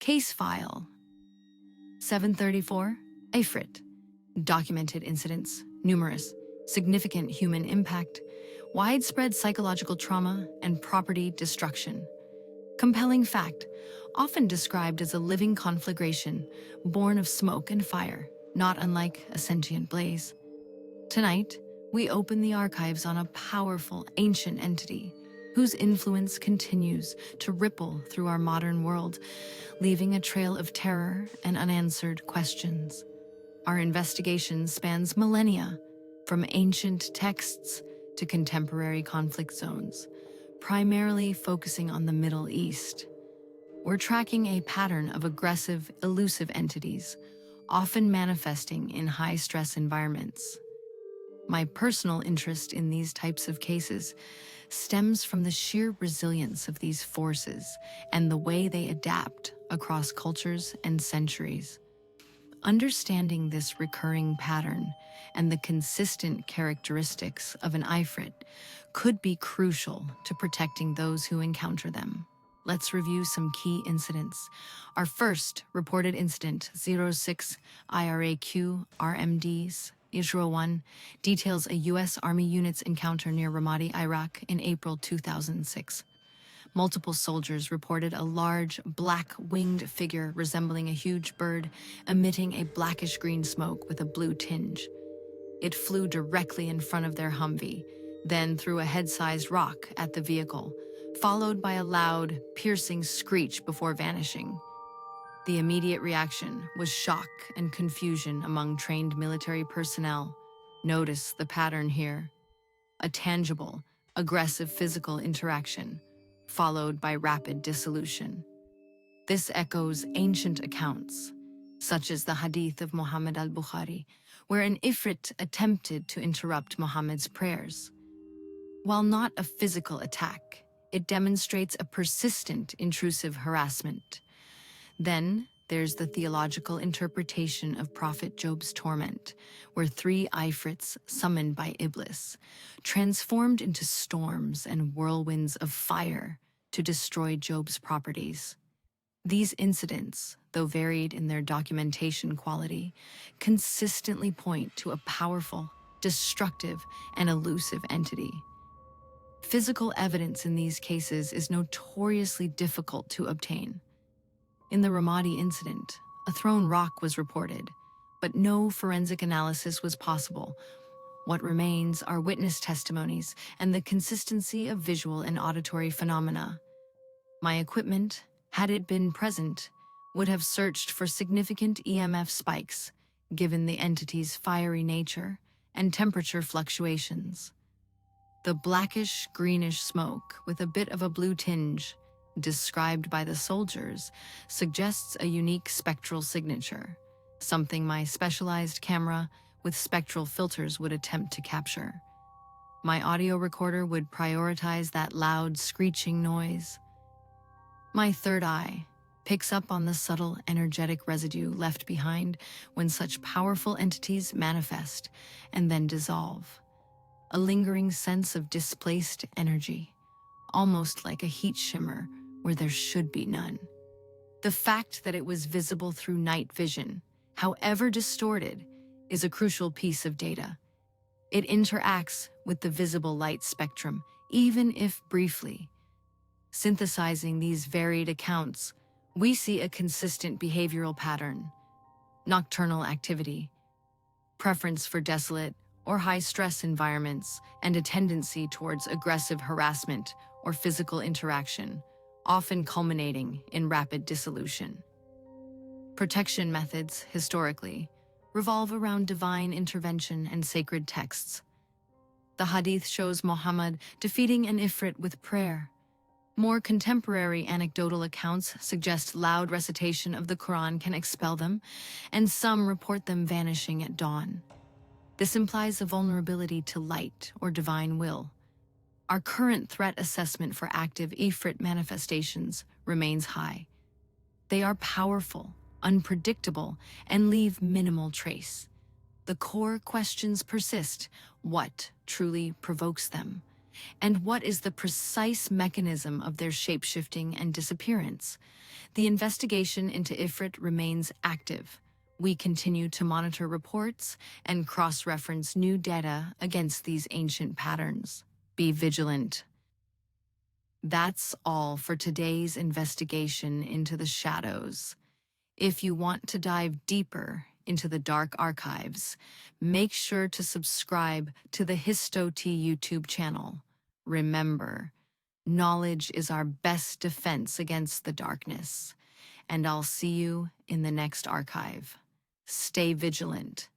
Case File 734, Ifrit. Documented incidents, numerous, significant human impact, widespread psychological trauma, and property destruction. Compelling fact, often described as a living conflagration born of smoke and fire, not unlike a sentient blaze. Tonight, we open the archives on a powerful, ancient entity whose influence continues to ripple through our modern world, leaving a trail of terror and unanswered questions. Our investigation spans millennia, from ancient texts to contemporary conflict zones, primarily focusing on the Middle East. We're tracking a pattern of aggressive, elusive entities, often manifesting in high-stress environments. My personal interest in these types of cases stems from the sheer resilience of these forces and the way they adapt across cultures and centuries. Understanding this recurring pattern and the consistent characteristics of an Ifrit could be crucial to protecting those who encounter them. Let's review some key incidents. Our first reported incident, 06 IRAQ RMDs 01, details a U.S. Army unit's encounter near Ramadi, Iraq in April 2006. Multiple soldiers reported a large, black-winged figure resembling a huge bird, emitting a blackish-green smoke with a blue tinge. It flew directly in front of their Humvee, then threw a head-sized rock at the vehicle, followed by a loud, piercing screech before vanishing. The immediate reaction was shock and confusion among trained military personnel. Notice the pattern here. A tangible, aggressive physical interaction, followed by rapid dissolution. This echoes ancient accounts, such as the Hadith of Muhammad al-Bukhari, where an Ifrit attempted to interrupt Muhammad's prayers. While not a physical attack, it demonstrates a persistent intrusive harassment. Then, there's the theological interpretation of Prophet Job's torment, where 3 Ifrits summoned by Iblis transformed into storms and whirlwinds of fire to destroy Job's properties. These incidents, though varied in their documentation quality, consistently point to a powerful, destructive, and elusive entity. Physical evidence in these cases is notoriously difficult to obtain. In the Ramadi incident, a thrown rock was reported, but no forensic analysis was possible. What remains are witness testimonies and the consistency of visual and auditory phenomena. My equipment, had it been present, would have searched for significant EMF spikes, given the entity's fiery nature and temperature fluctuations. The blackish-greenish smoke with a bit of a blue tinge, described by the soldiers, suggests a unique spectral signature, something my specialized camera with spectral filters would attempt to capture. My audio recorder would prioritize that loud, screeching noise. My third eye picks up on the subtle, energetic residue left behind when such powerful entities manifest and then dissolve. A lingering sense of displaced energy, almost like a heat shimmer where there should be none. The fact that it was visible through night vision, however distorted, is a crucial piece of data. It interacts with the visible light spectrum, even if briefly. Synthesizing these varied accounts, we see a consistent behavioral pattern: nocturnal activity, preference for desolate or high-stress environments, and a tendency towards aggressive harassment or physical interaction, often culminating in rapid dissolution. Protection methods, historically, revolve around divine intervention and sacred texts. The Hadith shows Muhammad defeating an Ifrit with prayer. More contemporary anecdotal accounts suggest loud recitation of the Quran can expel them, and some report them vanishing at dawn. This implies a vulnerability to light or divine will. Our current threat assessment for active Ifrit manifestations remains high. They are powerful, unpredictable, and leave minimal trace. The core questions persist: what truly provokes them? And what is the precise mechanism of their shapeshifting and disappearance? The investigation into Ifrit remains active. We continue to monitor reports and cross-reference new data against these ancient patterns. Be vigilant. That's all for today's investigation into the shadows. If you want to dive deeper into the dark archives, make sure to subscribe to the HistoT YouTube channel. Remember, knowledge is our best defense against the darkness, and I'll see you in the next archive. Stay vigilant